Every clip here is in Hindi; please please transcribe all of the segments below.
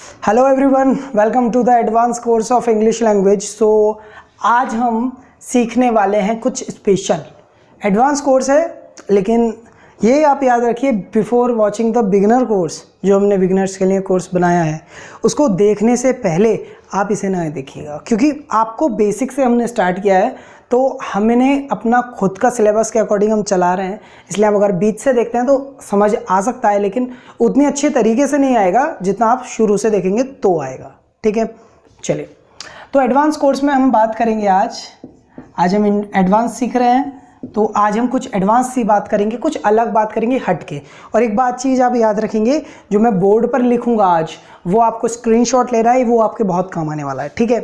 Hello everyone, welcome to the advance course of English language. So आज हम सीखने वाले हैं कुछ स्पेशल। एडवांस कोर्स है, लेकिन ये आप याद रखिए, before watching the beginner course, जो हमने बिगिनर्स के लिए कोर्स बनाया है, उसको देखने से पहले आप इसे ना देखिएगा, क्योंकि आपको बेसिक से हमने स्टार्ट किया है। तो हमने अपना खुद का सिलेबस के अकॉर्डिंग हम चला रहे हैं, इसलिए आप अगर बीच से देखते हैं तो समझ आ सकता है, लेकिन उतनी अच्छे तरीके से नहीं आएगा जितना आप शुरू से देखेंगे तो आएगा। ठीक है, चलिए। तो एडवांस कोर्स में हम बात करेंगे आज हम एडवांस सीख रहे हैं, तो आज हम कुछ एडवांस सी बात करेंगे, कुछ अलग बात करेंगे हट के। और एक बात चीज़ आप याद रखेंगे, जो मैं बोर्ड पर लिखूंगा आज, वो आपको स्क्रीनशॉट ले रहा है, वो आपके बहुत काम आने वाला है। ठीक है,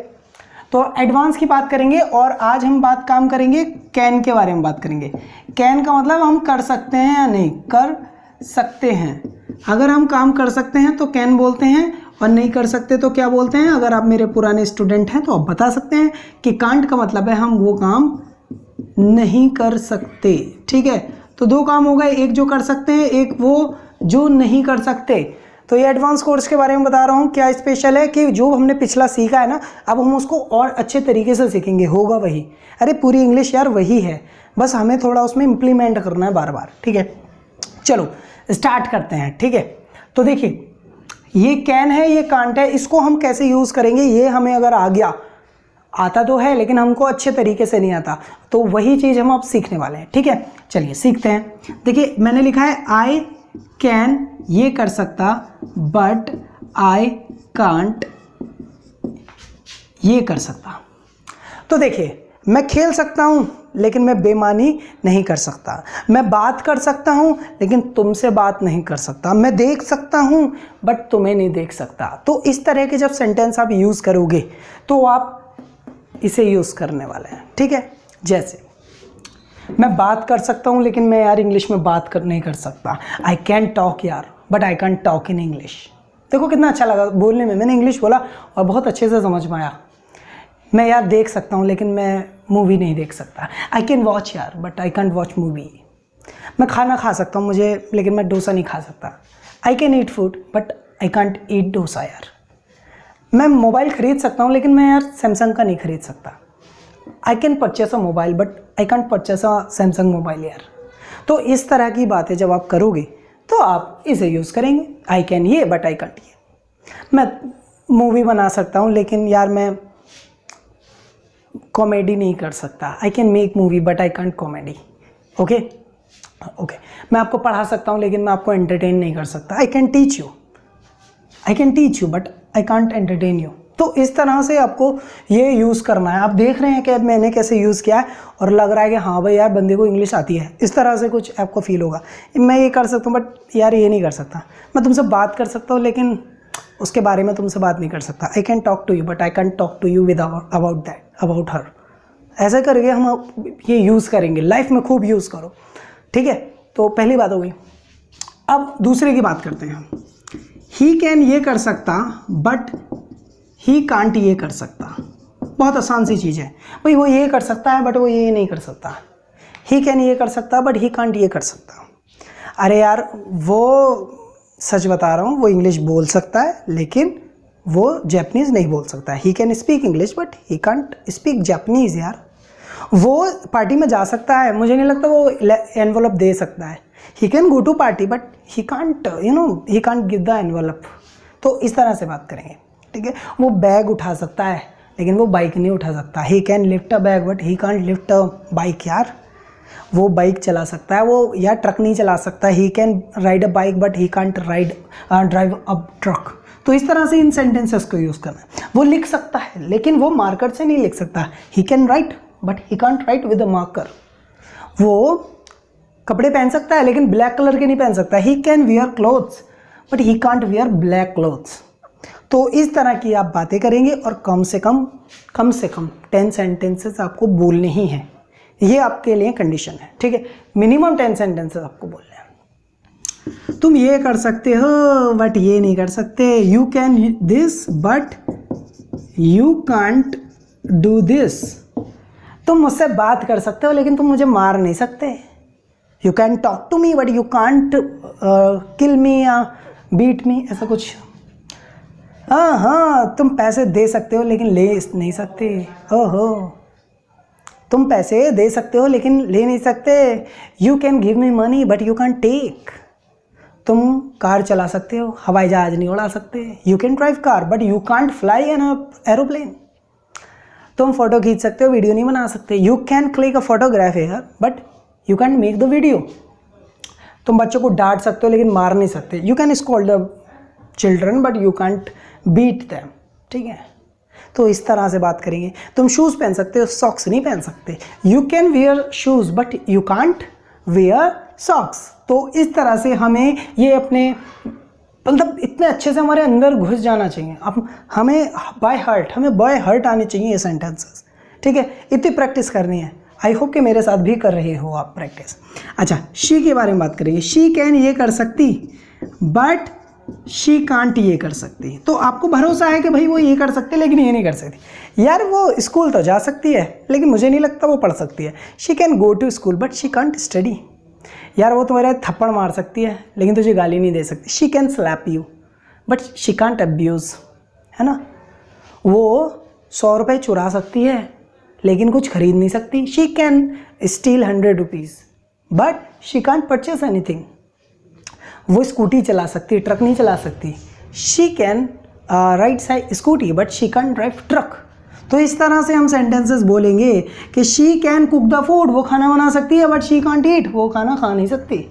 तो एडवांस की बात करेंगे। और आज हम काम करेंगे कैन के बारे में बात करेंगे। कैन का मतलब हम कर सकते हैं या नहीं कर सकते हैं। अगर हम काम कर सकते हैं तो कैन बोलते हैं, और नहीं कर सकते तो क्या बोलते हैं। अगर आप मेरे पुराने स्टूडेंट हैं तो आप बता सकते हैं कि कांट का मतलब है हम वो काम नहीं कर सकते। ठीक है, तो दो काम हो गए, एक जो कर सकते हैं, एक वो जो नहीं कर सकते। तो ये एडवांस कोर्स के बारे में बता रहा हूँ। क्या स्पेशल है कि जो हमने पिछला सीखा है ना, अब हम उसको और अच्छे तरीके से सीखेंगे। होगा वही, अरे पूरी इंग्लिश यार वही है, बस हमें थोड़ा उसमें इम्प्लीमेंट करना है बार बार। ठीक है, चलो स्टार्ट करते हैं। ठीक है, तो देखिए, ये कैन है, ये कांट है, इसको हम कैसे यूज़ करेंगे, ये हमें अगर आ गया, आता तो है लेकिन हमको अच्छे तरीके से नहीं आता, तो वही चीज़ हम अब सीखने वाले हैं। ठीक है, चलिए सीखते हैं। देखिए, मैंने लिखा है आई कैन, ये कर सकता, बट आई कांट, ये कर सकता। तो देखिए, मैं खेल सकता हूं लेकिन मैं बेईमानी नहीं कर सकता। मैं बात कर सकता हूं लेकिन तुमसे बात नहीं कर सकता। मैं देख सकता हूं बट तुम्हें नहीं देख सकता। तो इस तरह के जब सेंटेंस आप यूज़ करोगे तो आप इसे यूज़ करने वाले हैं। ठीक है, जैसे मैं बात कर सकता हूँ लेकिन मैं यार इंग्लिश में बात नहीं कर सकता। आई कैन टॉक यार, but I can talk in English. देखो कितना अच्छा लगा बोलने में, मैंने इंग्लिश बोला और बहुत अच्छे से समझ में आया। मैं यार देख सकता हूँ लेकिन मैं मूवी नहीं देख सकता। आई कैन वॉच यार, but I cantt watch movie. मैं खाना खा सकता हूँ मुझे, लेकिन मैं डोसा नहीं खा सकता। I can eat food, but I can't eat dosa यार। मैं मोबाइल ख़रीद सकता हूँ लेकिन मैं यार सैमसंग का नहीं ख़रीद सकता। I can purchase a mobile, but I cantt purchase a Samsung mobile यार। तो इस तरह की बातें जब आप करोगे तो आप इसे यूज़ करेंगे। आई कैन ये, बट आई कैंट ये। मैं मूवी बना सकता हूँ लेकिन यार मैं कॉमेडी नहीं कर सकता। I can make movie, but I cantt comedy. Okay okay. मैं आपको पढ़ा सकता हूँ लेकिन मैं आपको एंटरटेन नहीं कर सकता। I can teach you, but I can't entertain you. तो इस तरह से आपको ये यूज़ करना है। आप देख रहे हैं कि मैंने कैसे यूज़ किया है और लग रहा है कि हाँ भाई यार बंदे को इंग्लिश आती है, इस तरह से कुछ आपको फील होगा। मैं ये कर सकता हूँ बट यार ये नहीं कर सकता। मैं तुमसे बात कर सकता हूँ लेकिन उसके बारे में तुमसे बात नहीं कर सकता। I can talk to you, but I can talk to you with about her. ऐसे करके हम ये यूज़ करेंगे, लाइफ में खूब यूज़ करो। ठीक है, तो पहली बात हो गई। अब दूसरे की बात करते हैं हम। ही कैन ये कर सकता, बट ही कांट ये कर सकता। बहुत आसान सी चीज़ है भाई, वो ये कर सकता है बट वो ये नहीं कर सकता। ही कैन ये कर सकता, बट ही कांट ये कर सकता। अरे यार, वो सच बता रहा हूँ, वो इंग्लिश बोल सकता है लेकिन वो जापानीज़ नहीं बोल सकता। He can speak English, but he can't speak Japanese यार। वो पार्टी में जा सकता है, मुझे नहीं लगता वो एनवलप दे सकता है। He can go to party, but he can't he can't give the envelope. तो इस तरह से बात करेंगे। ठीक है, वो बैग उठा सकता है लेकिन वो बाइक नहीं उठा सकता। He can lift a bag, but he can't lift a bike यार। वो बाइक चला सकता है, वो यार ट्रक नहीं चला सकता। He can ride a bike, but he can't drive a truck. तो इस तरह से इन सेंटेंसेस को यूज़ करना है। वो लिख सकता है लेकिन वो मार्कर से नहीं लिख सकता। He can write, but he can't write with a marker. वो कपड़े पहन सकता है लेकिन ब्लैक कलर के नहीं पहन सकता। He can wear clothes, but he can't wear black clothes. तो इस तरह की आप बातें करेंगे और कम से कम 10 सेंटेंसेस आपको बोलने ही हैं। ये आपके लिए कंडीशन है। ठीक है, मिनिमम 10 सेंटेंसेस आपको बोलने हैं। तुम ये कर सकते हो बट ये नहीं कर सकते। You can this, but you can't do this. तुम मुझसे बात कर सकते हो लेकिन तुम मुझे मार नहीं सकते। You can talk to me, but you can't kill me या बीट मी, ऐसा कुछ। हाँ हाँ, तुम पैसे दे सकते हो लेकिन ले नहीं सकते। ओहो, तुम पैसे दे सकते हो लेकिन ले नहीं सकते। You can give me money but you can take. तुम कार चला सकते हो, हवाई जहाज नहीं उड़ा सकते। You can drive car but you can't fly an aeroplane. तुम फोटो खींच सकते हो, वीडियो नहीं बना सकते। You can click a photograph here but you can make the video. तुम बच्चों को डांट सकते हो लेकिन मार नहीं सकते। You can scold the children but you can't beat them. ठीक है, तो इस तरह से बात करेंगे। तुम शूज़ पहन सकते हो, सॉक्स नहीं पहन सकते। You can wear shoes but you can't where socks. तो इस तरह से हमें ये अपने मतलब इतने अच्छे से हमारे अंदर घुस जाना चाहिए। अब हमें बाय हार्ट आने चाहिए ये सेंटेंसेस। ठीक है, इतनी प्रैक्टिस करनी है। आई होप कि मेरे साथ भी कर रहे हो आप प्रैक्टिस। अच्छा, शी के बारे में बात करेंगे। शी कैन ये कर सकती बट शी कांट ये कर सकती। तो आपको भरोसा है कि भाई वो ये कर सकते लेकिन ये नहीं कर सकती। यार वो स्कूल तो जा सकती है लेकिन मुझे नहीं लगता वो पढ़ सकती है। She can go to school but she can't study. यार वो तुम्हारे थप्पड़ मार सकती है लेकिन तुझे गाली नहीं दे सकती। She can slap you but she can't abuse, है ना। वो 100 रुपये चुरा सकती है लेकिन कुछ खरीद नहीं सकती। She can steel 100 rupees but she can't purchase anything. वो स्कूटी चला सकती है, ट्रक नहीं चला सकती। She can ride side scooty but she can drive truck. तो इस तरह से हम सेंटेंसेस बोलेंगे कि she can cook the food, वो खाना बना सकती है बट शी कांट ईट, वो खाना खा नहीं सकती।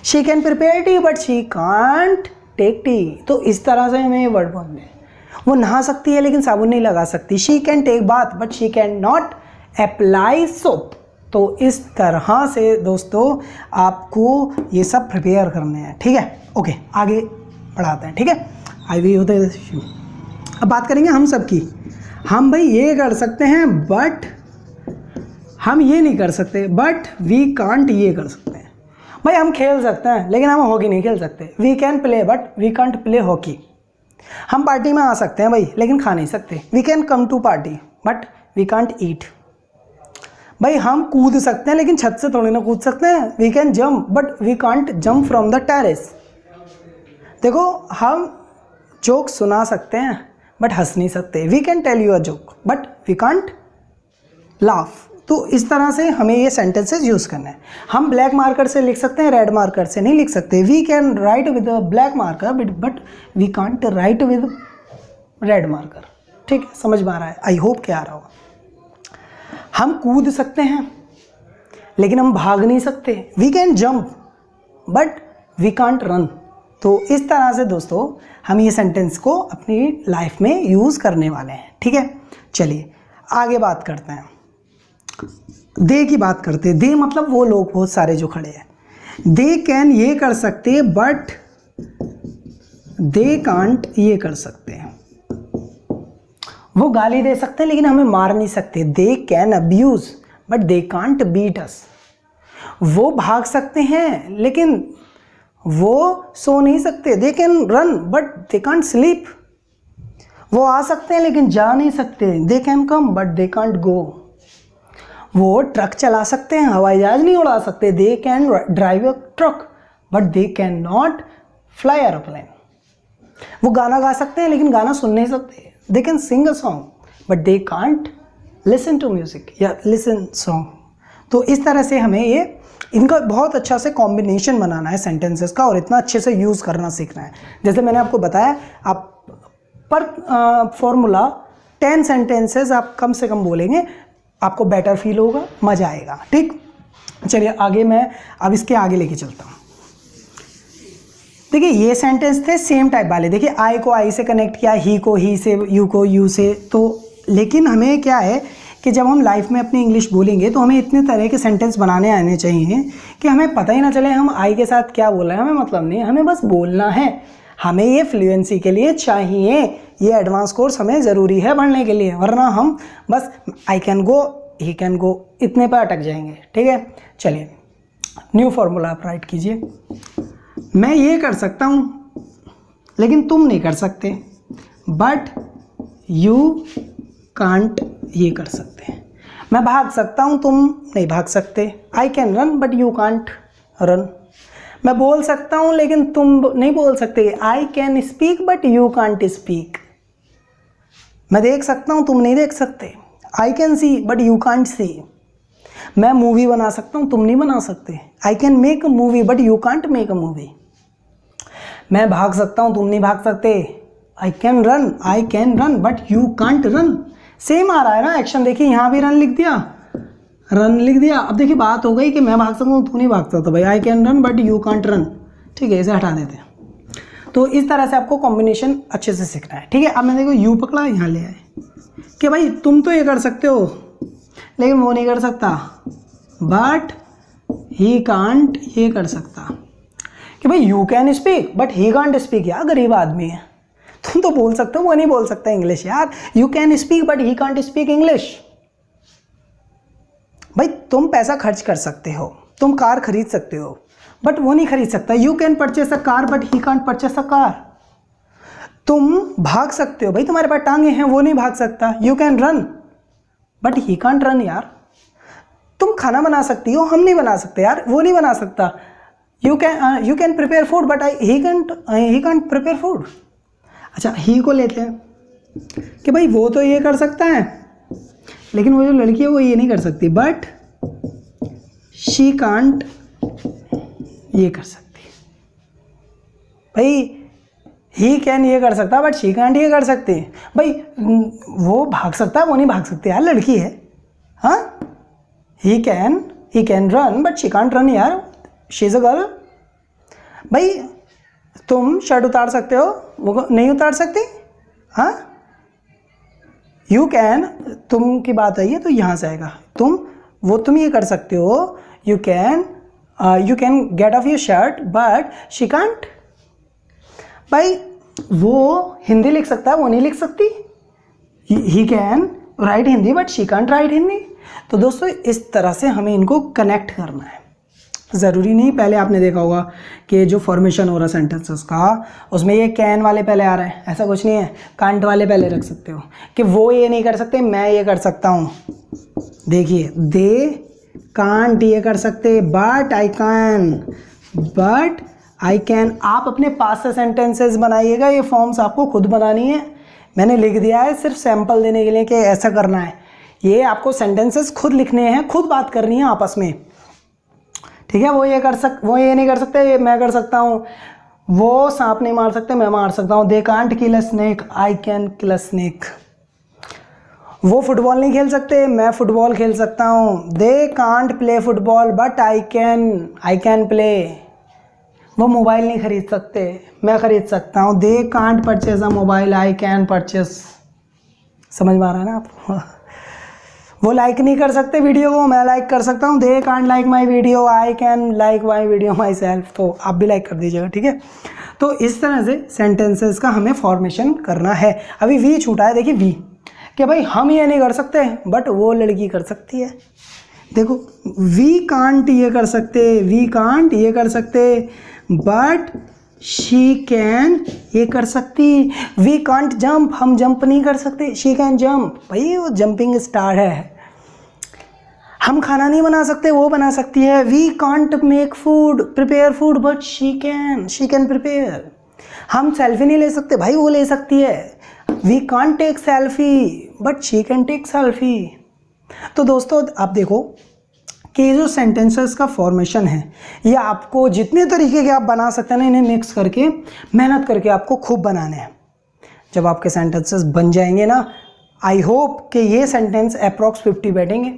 She can prepare tea but she can't take tea. तो इस तरह से हमें ये वर्ड बोलने हैं। वो नहा सकती है लेकिन साबुन नहीं लगा सकती। She can take bath but she can not apply soap. तो इस तरह से दोस्तों आपको ये सब प्रिपेयर करने हैं। ठीक है, ओके, आगे बढ़ाते हैं। ठीक है, आई वी होते। अब बात करेंगे हम सब की। हम भाई ये कर सकते हैं बट हम ये नहीं कर सकते, बट वी कांट ये कर सकते हैं। भाई हम खेल सकते हैं लेकिन हम हॉकी नहीं खेल सकते। We can play but we can't play hockey. हम पार्टी में आ सकते हैं भाई लेकिन खा नहीं सकते। We can come to party but we can't eat. भाई हम कूद सकते हैं लेकिन छत से थोड़ी ना कूद सकते हैं। We can jump but we can't jump from the terrace. देखो, हम जोक सुना सकते हैं बट हंस नहीं सकते। We can tell you a joke but we can't laugh. तो इस तरह से हमें ये सेंटेंसेस यूज़ करना है। हम ब्लैक मार्कर से लिख सकते हैं, रेड मार्कर से नहीं लिख सकते। We can write with a black marker but we can't write with red marker. ठीक है, समझ में आ रहा है? आई होप कि आ रहा होगा। हम कूद सकते हैं लेकिन हम भाग नहीं सकते। We can jump but we can't run. तो इस तरह से दोस्तों हम ये सेंटेंस को अपनी लाइफ में यूज़ करने वाले हैं। ठीक है, चलिए आगे बात करते हैं। दे की बात करते हैं। दे मतलब वो लोग बहुत सारे जो खड़े हैं। दे कैन ये कर सकते बट दे कांट ये कर सकते हैं। वो गाली दे सकते हैं लेकिन हमें मार नहीं सकते। They can abuse but they can't beat us. वो भाग सकते हैं लेकिन वो सो नहीं सकते। They can run but they can't sleep. वो आ सकते हैं लेकिन जा नहीं सकते। They can come but they can't go. वो ट्रक चला सकते हैं, हवाई जहाज नहीं उड़ा सकते। They can drive a truck but they can not fly aeroplane. वो गाना गा सकते हैं लेकिन गाना सुन नहीं सकते। They can sing a song but they can't listen to music या लिसन सॉन्ग। तो इस तरह से हमें ये इनका बहुत अच्छा से कॉम्बिनेशन बनाना है सेंटेंसेस का और इतना अच्छे से यूज़ करना सीखना है। जैसे मैंने आपको बताया, आप पर फॉर्मूला 10 सेंटेंसेस आप कम से कम बोलेंगे, आपको बेटर फील होगा, मज़ा आएगा। ठीक, चलिए आगे मैं अब इसके आगे लेके चलता हूँ। देखिए ये सेंटेंस थे सेम टाइप वाले। देखिए आई को आई से कनेक्ट किया, ही को ही से, यू को यू से। तो लेकिन हमें क्या है कि जब हम लाइफ में अपनी इंग्लिश बोलेंगे तो हमें इतने तरह के सेंटेंस बनाने आने चाहिए कि हमें पता ही ना चले हम आई के साथ क्या बोल रहे हैं। हमें मतलब नहीं, हमें बस बोलना है। हमें ये फ्लुएंसी के लिए चाहिए, ये एडवांस कोर्स हमें ज़रूरी है पढ़ने के लिए, वरना हम बस I can go, he can गो इतने पर अटक जाएंगे। ठीक है, चलिए न्यू फार्मूला आप राइट कीजिए। मैं ये कर सकता हूँ लेकिन तुम नहीं कर सकते, बट यू कांट ये कर सकते हैं। मैं भाग सकता हूँ, तुम नहीं भाग सकते। आई can run but you can't run. मैं बोल सकता हूँ लेकिन तुम नहीं बोल सकते। I can speak but you can't speak. मैं देख सकता हूँ, तुम नहीं देख सकते। I can see but you can't see. मैं मूवी बना सकता हूँ, तुम नहीं बना सकते। I can make a movie but you can't make a movie. मैं भाग सकता हूँ, तुम नहीं भाग सकते। आई can run but you can't run. Same आ रहा है ना एक्शन, देखिए यहाँ भी रन लिख दिया, रन लिख दिया। अब देखिए बात हो गई कि मैं भाग सकता हूँ, तू नहीं भाग सकता भाई। आई can run but you can't run. ठीक है, इसे हटा देते हैं। तो इस तरह से आपको कॉम्बिनेशन अच्छे से सीखना है। ठीक है, अब मैंने देखो यू पकड़ा, यहाँ ले आए कि भाई तुम तो ये कर सकते हो लेकिन वो नहीं कर सकता, बट ही कांट ये कर सकता। कि भाई you can speak but he can't speak. यार गरीब आदमी है, तुम तो बोल सकते हो, वो नहीं बोल सकता इंग्लिश। यार you can speak but he can't speak English. भाई तुम पैसा खर्च कर सकते हो, तुम कार खरीद सकते हो, बट वो नहीं खरीद सकता। You can purchase a car but he can't purchase a car. तुम भाग सकते हो, भाई तुम्हारे पास टांगे हैं, वो नहीं भाग सकता। You can run but he can't run. यार तुम खाना बना सकती हो, हम नहीं बना सकते। यार वो नहीं बना सकता। You can prepare food but he can't prepare food. अच्छा, ही को लेते हैं कि भाई वो तो ये कर सकता है लेकिन वो जो लड़की है वो ये नहीं कर सकती, बट शी कांट ये कर सकती। भाई ही कैन ये कर सकता बट शी कांट ये कर सकती। भाई वो भाग सकता है, वो नहीं भाग सकती। यार लड़की है। हाँ, ही can run but she can't run. यार शी इज अ गर्ल। भाई तुम शर्ट उतार सकते हो, वो नहीं उतार सकती। हाँ, यू कैन, तुम की बात आई है तो यहाँ से आएगा तुम ये कर सकते हो। You can get of your shirt but she can't. भाई वो हिंदी लिख सकता है, वो नहीं लिख सकती। He can write Hindi but she can't right Hindi. तो दोस्तों इस तरह से हमें इनको कनेक्ट करना है। ज़रूरी नहीं, पहले आपने देखा होगा कि जो फॉर्मेशन हो रहा सेंटेंसेस का, उसमें ये कैन वाले पहले आ रहे हैं, ऐसा कुछ नहीं है। कांट वाले पहले रख सकते हो कि वो ये नहीं कर सकते, मैं ये कर सकता हूँ। देखिए, दे कांट ये कर सकते बट आई कैन। आप अपने पास से सेंटेंसेस बनाइएगा, ये फॉर्म्स आपको खुद बनानी है। मैंने लिख दिया है सिर्फ सैंपल देने के लिए कि ऐसा करना है। ये आपको सेंटेंसेस खुद लिखने हैं, खुद बात करनी है आपस में। ठीक है, वो ये नहीं कर सकते, मैं कर सकता हूँ। वो सांप नहीं मार सकते, मैं मार सकता हूँ। They can't kill a snake, I can kill a snake. वो फुटबॉल नहीं खेल सकते, मैं फुटबॉल खेल सकता हूँ। They can't play football but I can play. वो मोबाइल नहीं खरीद सकते, मैं खरीद सकता हूँ। They can't purchase a mobile, I can purchase. समझ में आ रहा है ना आपको? वो लाइक नहीं कर सकते वीडियो को, मैं लाइक कर सकता हूँ। They can't like my video, I can like my video my self. तो आप भी लाइक कर दीजिएगा। ठीक है, तो इस तरह से सेंटेंसेस का हमें फॉर्मेशन करना है। अभी वी छूटा है, देखिए वी, कि भाई हम ये नहीं कर सकते बट वो लड़की कर सकती है। देखो, वी कांट ये कर सकते बट शी कैन ये कर सकती। वी कांट जंप, हम जंप नहीं कर सकते, शी कैन जंप। भाई वो जंपिंग स्टार है। हम खाना नहीं बना सकते, वो बना सकती है। We can't make food, prepare food but she can prepare. हम सेल्फी नहीं ले सकते, भाई वो ले सकती है। We can't take selfie but she can take selfie. तो दोस्तों आप देखो कि ये जो सेंटेंसेस का फॉर्मेशन है, ये आपको जितने तरीके के आप बना सकते हैं ना, इन्हें मिक्स करके मेहनत करके आपको खूब बनाने हैं। जब आपके सेंटेंसेस बन जाएंगे ना, आई होप कि ये सेंटेंस अप्रॉक्स 50 बैठेंगे।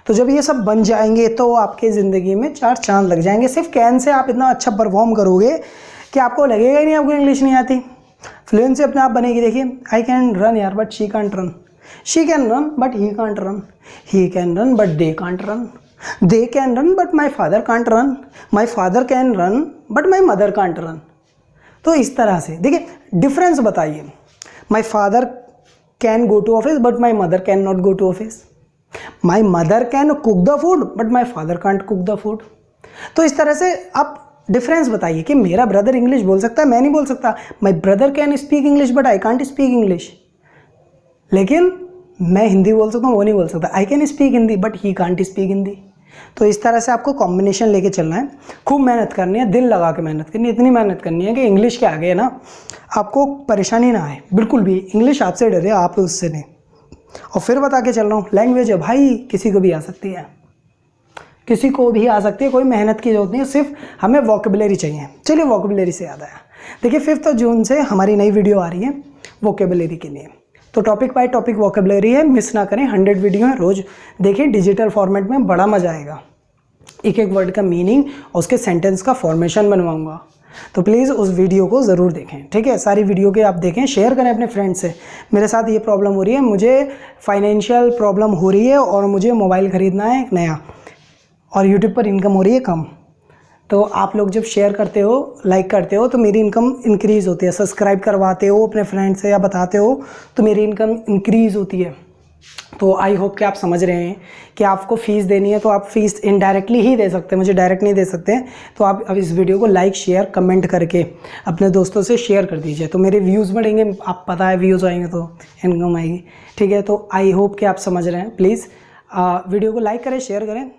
तो जब ये सब बन जाएंगे तो आपके ज़िंदगी में 4 चांद लग जाएंगे। सिर्फ कैन से आप इतना अच्छा परफॉर्म करोगे कि आपको लगेगा ही नहीं आपको इंग्लिश नहीं आती। फ्लुएंसी अपने आप बनेगी। देखिए, आई कैन रन यार but she can't run, she can run but he can't run, he can run but they can't run, they can run but my father can't run, my father can run but my mother can't run. तो इस तरह से देखिए डिफरेंस बताइए। My father can go to office but my mother can not go to office, my mother can cook the food but my father can't cook the food. तो इस तरह से आप डिफरेंस बताइए कि मेरा ब्रदर इंग्लिश बोल सकता है, मैं नहीं बोल सकता। My brother can speak English but I can't speak English. लेकिन मैं हिंदी बोल सकता हूँ, वो नहीं बोल सकता। I can speak Hindi but he can't speak Hindi. तो इस तरह से आपको कॉम्बिनेशन लेके चलना है, खूब मेहनत करनी है, दिल लगा के मेहनत करनी है, इतनी मेहनत करनी है कि इंग्लिश के आगे ना आपको परेशानी ना आए, बिल्कुल भी। इंग्लिश आपसे डरे, आप उससे नहीं। और फिर बता के चल रहा हूँ, लैंग्वेज है भाई, किसी को भी आ सकती है, किसी को भी आ सकती है, कोई मेहनत की जरूरत नहीं है, सिर्फ हमें वोकेबुलरी चाहिए। चलिए वोकेबुलरी से याद आया, देखिए 5 जून से हमारी नई वीडियो आ रही है वोकेबुलरी के लिए। तो टॉपिक बाय टॉपिक वोकेबुलरी है, मिस ना करें। 100 वीडियो है, रोज़ देखें, डिजिटल फॉर्मेट में, बड़ा मज़ा आएगा। एक एक वर्ड का मीनिंग और उसके सेंटेंस का फॉर्मेशन बनवाऊंगा, तो प्लीज़ उस वीडियो को ज़रूर देखें, ठीक है। सारी वीडियो के आप देखें, शेयर करें अपने फ्रेंड से। मेरे साथ ये प्रॉब्लम हो रही है, मुझे फाइनेंशियल प्रॉब्लम हो रही है और मुझे मोबाइल ख़रीदना है एक नया, और यूट्यूब पर इनकम हो रही है कम। तो आप लोग जब शेयर करते हो, लाइक करते हो, तो मेरी इनकम इंक्रीज़ होती है। सब्सक्राइब करवाते हो अपने फ्रेंड से या बताते हो तो मेरी इनकम इंक्रीज़ होती है। तो आई होप कि आप समझ रहे हैं कि आपको फ़ीस देनी है तो आप फ़ीस इनडायरेक्टली ही दे सकते हैं, मुझे डायरेक्ट नहीं दे सकते। तो आप अब इस वीडियो को लाइक शेयर कमेंट करके अपने दोस्तों से शेयर कर दीजिए, तो मेरे व्यूज़ बढ़ेंगे। आप पता है व्यूज़ आएंगे तो इनकम आएगी, ठीक है। तो आई होप कि आप समझ रहे हैं। प्लीज़ वीडियो को लाइक करें, शेयर करें।